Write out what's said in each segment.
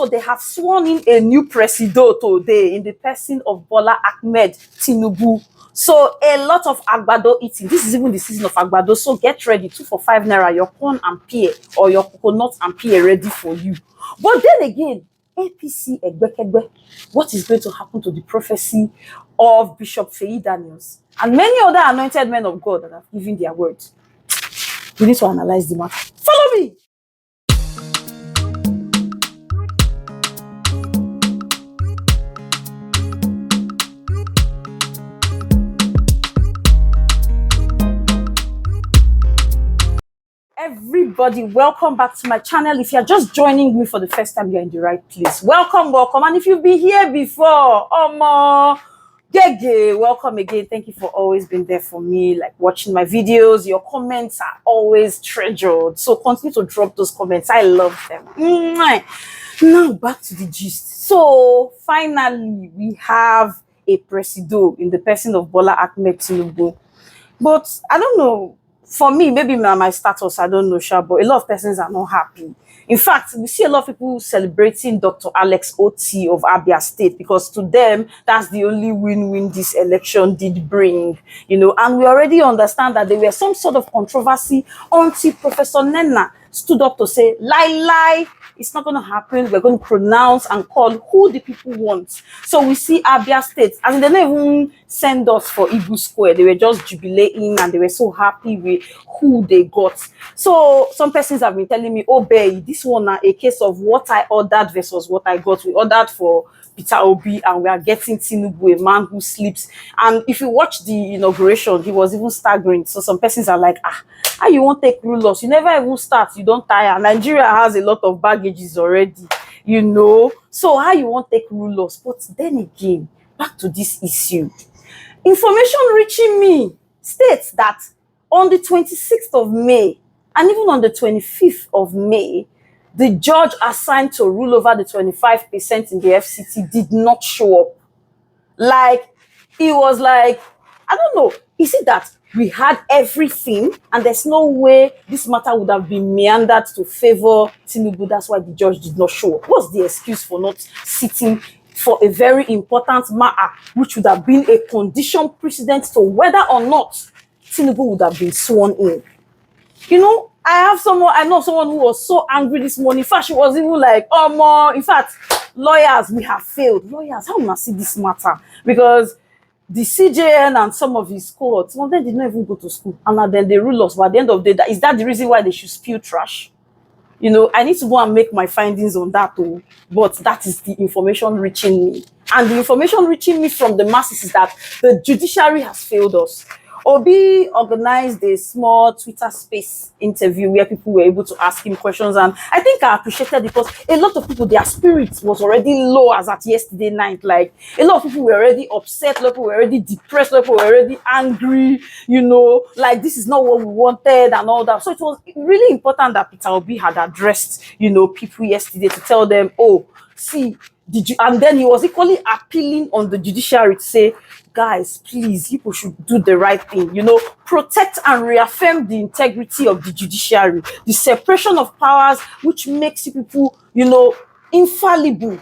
So they have sworn in a new president today in the person of Bola Ahmed Tinubu. So a lot of agbado eating. This is even the season of agbado. So get ready, 2 for 5 naira, your corn and pear or your coconut and pear ready for you. But then again, APC Egbekegbe, what is going to happen to the prophecy of Bishop Feyi Daniels and many other anointed men of God that have given their words? We need to analyze the matter. Follow me. Everybody, welcome back to my channel. If you're just joining me for the first time, you're in the right place. Welcome. And if you've been here before, welcome again. Thank you for always being there for me, like watching my videos. Your comments are always treasured, so continue to drop those comments. I love them. Now back to the gist. So finally, we have a presido in the person of Bola Ahmed Tinubu. But I don't know. For me, maybe my status, I don't know, sure, but a lot of persons are not happy. In fact, we see a lot of people celebrating Dr. Alex Oti of Abia State because to them, that's the only win-win this election did bring, and we already understand that there were some sort of controversy until Professor Nena stood up to say, lie, it's not going to happen. We're going to pronounce and call who the people want. So we see Abia State, and they didn't even send us for Ibu Square. They were just jubilating and they were so happy with who they got. So some persons have been telling me, oh, babe, this one is a case of what I ordered versus what I got. We ordered for Peter Obi and we are getting Tinubu, a man who sleeps. And if you watch the inauguration, he was even staggering. So some persons are like, how you won't take rule loss? You never even start, you don't tire. Nigeria has a lot of baggages already, So how you won't take rule loss? But then again, back to this issue. Information reaching me states that on the 26th of May and even on the 25th of May, the judge assigned to rule over the 25% in the FCT did not show up. Like, it was like, I don't know, is it that we had everything and there's no way this matter would have been meandered to favor Tinubu? That's why the judge did not show up. What's the excuse for not sitting for a very important matter, which would have been a condition precedent to whether or not Tinubu would have been sworn in? I know someone who was so angry this morning. In fact, she was even like, in fact, lawyers, we have failed. Lawyers, how must see this matter? Because the CJN and some of his cohorts, some of them did not even go to school. And then they rule us. But at the end of the day, is that the reason why they should spew trash? I need to go and make my findings on that too. But that is the information reaching me. And the information reaching me from the masses is that the judiciary has failed us. Obi organized a small Twitter space interview where people were able to ask him questions, and I think I appreciated it because a lot of people, their spirits was already low as at yesterday night. Like, a lot of people were already upset, a lot of people were already depressed, a lot of people were already angry, like this is not what we wanted and all that. So it was really important that Peter Obi had addressed, people yesterday to tell them, oh, see, and then he was equally appealing on the judiciary to say, guys, please, people should do the right thing, protect and reaffirm the integrity of the judiciary, the separation of powers, which makes people, infallible,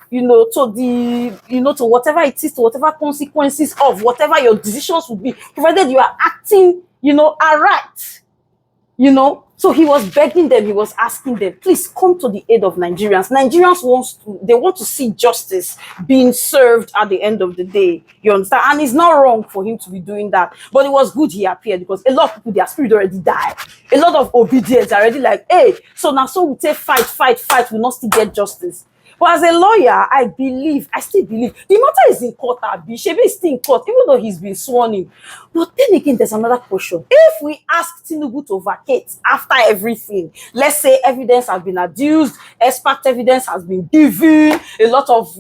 to to whatever it is, to whatever consequences of whatever your decisions would be, provided you are acting, aright, So he was begging them, he was asking them, please come to the aid of Nigerians. Nigerians want to see justice being served at the end of the day. You understand? And it's not wrong for him to be doing that. But it was good he appeared because a lot of people, their spirit already died. A lot of obedience are already like, hey, so now we say fight, we not still get justice. But as a lawyer, I still believe the matter is in court. Shebi is still in court, even though he's been sworn in. But then again, there's another question. If we ask Tinubu to vacate after everything, let's say evidence has been adduced, expert evidence has been given, a lot of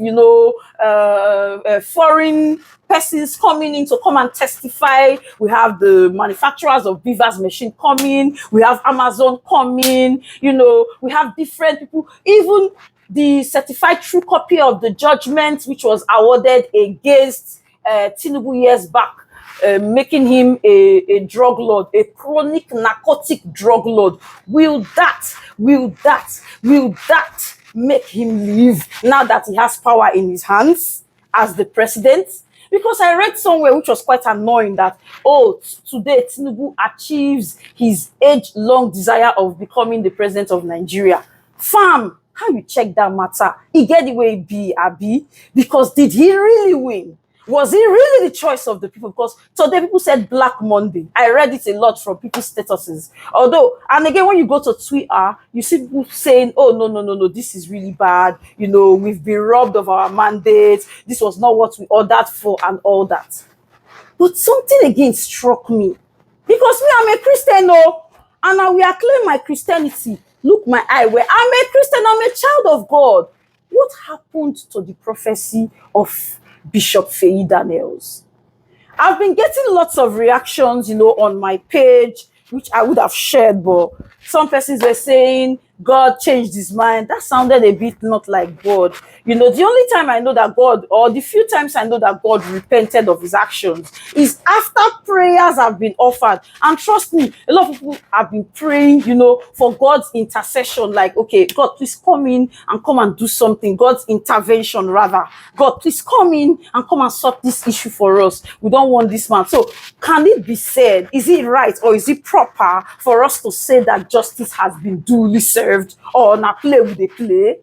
foreign persons coming in to come and testify. We have the manufacturers of Beaver's machine coming. We have Amazon coming. We have different people, even the certified true copy of the judgment which was awarded against Tinubu years back, making him a drug lord, a chronic narcotic drug lord. Will that make him leave now that he has power in his hands as the president? Because I read somewhere which was quite annoying that, oh, today Tinubu achieves his age-long desire of becoming the president of Nigeria. Fam, how you check that matter? He get the way he be, Abi? Because did he really win? Was he really the choice of the people? Because today people said Black Monday. I read it a lot from people's statuses. Although, and again, when you go to Twitter, you see people saying, oh, no, no, no, no, this is really bad. You know, we've been robbed of our mandates. This was not what we ordered for and all that. But something again struck me. Because me, I'm a Christian, oh, and I will acclaim my Christianity. Look my eye where I'm a Christian, I'm a child of God. What happened to the prophecy of Bishop Feyi Daniels? I've been getting lots of reactions, you know, on my page, which I would have shared, but some persons were saying God changed his mind. That sounded a bit not like God. You know, the only time I know that God, or the few times I know that God repented of his actions, is after prayers have been offered. And trust me, a lot of people have been praying, you know, for God's intercession. Like, okay, God, please come in and come and do something. God's intervention, rather. God, please come in and come and sort this issue for us. We don't want this man. So, can it be said, is it right or is it proper for us to say that justice has been duly served? Or na play with the play?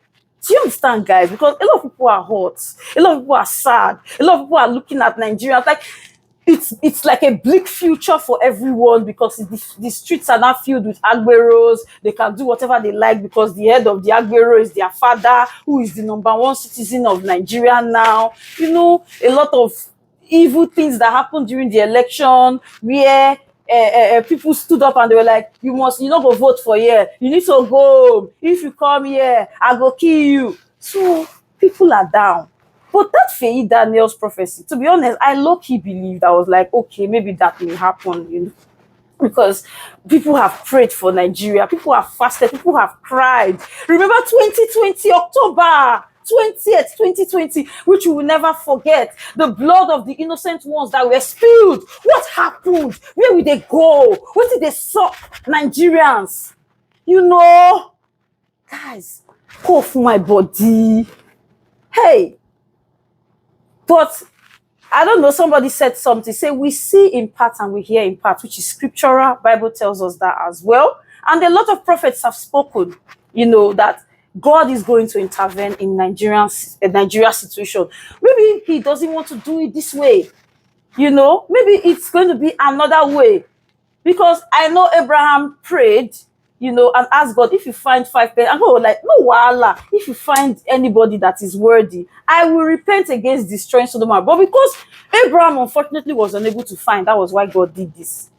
Do you understand, guys? Because a lot of people are hot, a lot of people are sad, a lot of people are looking at Nigeria like it's like a bleak future for everyone, because the streets are now filled with agberos. They can do whatever they like because the head of the agbero is their father, who is the #1 citizen of Nigeria now. You know, a lot of evil things that happened during the election where people stood up and they were like, you not go vote for here, you need to go home. If you come here, I go kill you. So people are down. But that Feyi Daniels prophecy, to be honest, I low-key believed. I was like, okay, maybe that may happen, you know, because people have prayed for Nigeria, people have fasted, people have cried. Remember 2020 October 20th, 2020, which we will never forget. The blood of the innocent ones that were spilled. What happened? Where will they go? What did they suck Nigerians? You know, guys, cough my body. Hey, but I don't know, somebody said something, say we see in part and we hear in part, which is scriptural. Bible tells us that as well. And a lot of prophets have spoken, you know, that God is going to intervene in Nigeria's situation. Maybe he doesn't want to do it this way. You know, maybe it's going to be another way. Because I know Abraham prayed, you know, and asked God, if you find 5 people, and God was like, no wahala, if you find anybody that is worthy, I will repent against destroying Sodom and Gomorrah. But because Abraham unfortunately was unable to find, that was why God did this.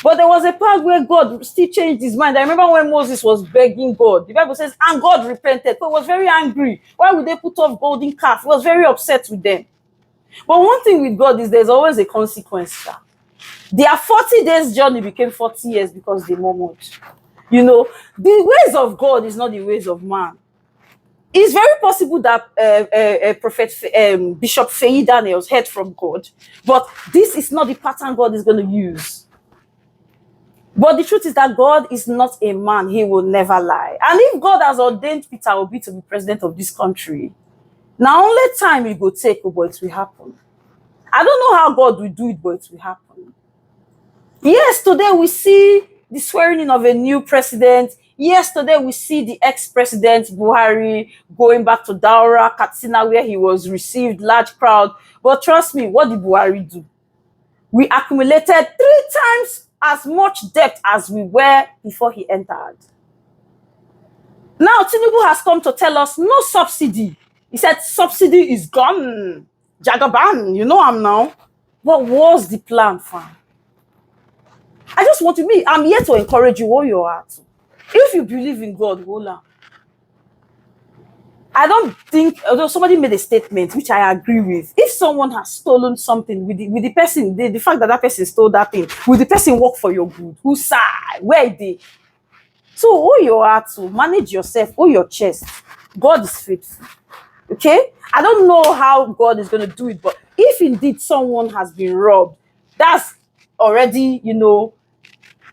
But there was a part where God still changed his mind. I remember when Moses was begging God. The Bible says, and God repented. So he was very angry. Why would they put off golden calf? He was very upset with them. But one thing with God is there's always a consequence. Their 40 days journey became 40 years because they murmured. You know, the ways of God is not the ways of man. It's very possible that Bishop Feyi Daniels heard from God, but this is not the pattern God is going to use. But the truth is that God is not a man. He will never lie. And if God has ordained Peter Obi to be president of this country, now only time it will take, but it will happen. I don't know how God will do it, but it will happen. Yes, today we see the swearing in of a new president. Yes, today we see the ex-president Buhari going back to Daura, Katsina, where he was received large crowd. But trust me, what did Buhari do? We accumulated 3 times as much debt as we were before he entered. Now Tinubu has come to tell us no subsidy. He said subsidy is gone. Jagaban, you know I'm now. What was the plan, fam? I just want to be, I'm here to encourage you where you are at. If you believe in God, Bola. I don't think, although somebody made a statement, which I agree with, if someone has stolen something with the person, the fact that person stole that thing, will the person work for your good? Whose side? Where are they? So, who you are to manage yourself, hold your chest. God is faithful. Okay? I don't know how God is going to do it, but if indeed someone has been robbed, that's already, you know,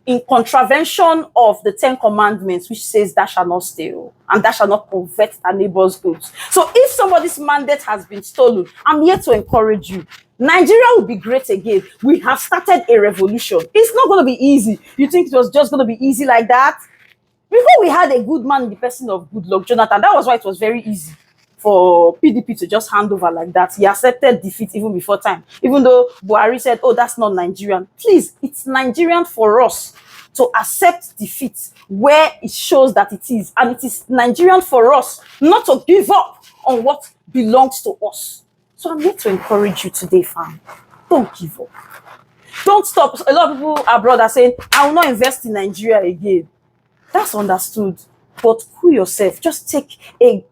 in contravention of the 10 Commandments, which says thou shalt not steal and thou shalt not covet thy neighbor's goods. So if somebody's mandate has been stolen, I'm here to encourage you. Nigeria will be great again. We have started a revolution. It's not going to be easy. You think it was just going to be easy like that? Before we had a good man in the person of Goodluck Jonathan, that was why it was very easy for PDP to just hand over like that. He accepted defeat even before time. Even though Buhari said, oh, that's not Nigerian. Please, it's Nigerian for us to accept defeat where it shows that it is. And it is Nigerian for us not to give up on what belongs to us. So I'm here to encourage you today, fam. Don't give up. Don't stop. A lot of people abroad are saying, I will not invest in Nigeria again. That's understood. But cool yourself. Just take a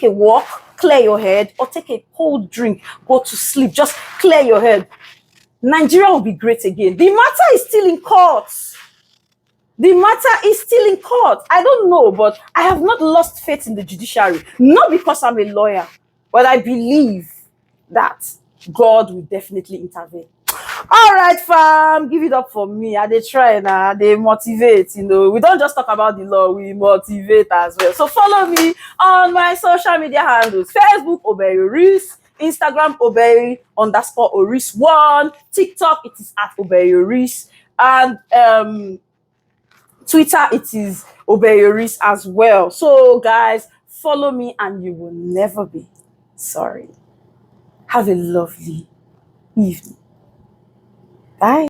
walk, clear your head, or take a cold drink, go to sleep. Just clear your head. Nigeria will be great again. The matter is still in court. The matter is still in court. I don't know, but I have not lost faith in the judiciary. Not because I'm a lawyer, but I believe that God will definitely intervene. All right, fam, give it up for me. They try now, they motivate. We don't just talk about the law, we motivate as well. So follow me on my social media handles: Facebook obidients, Instagram obidients_oris1, TikTok it is at obidients, and Twitter it is obidients as well. So guys, follow me and you will never be sorry. Have a lovely evening. Bye.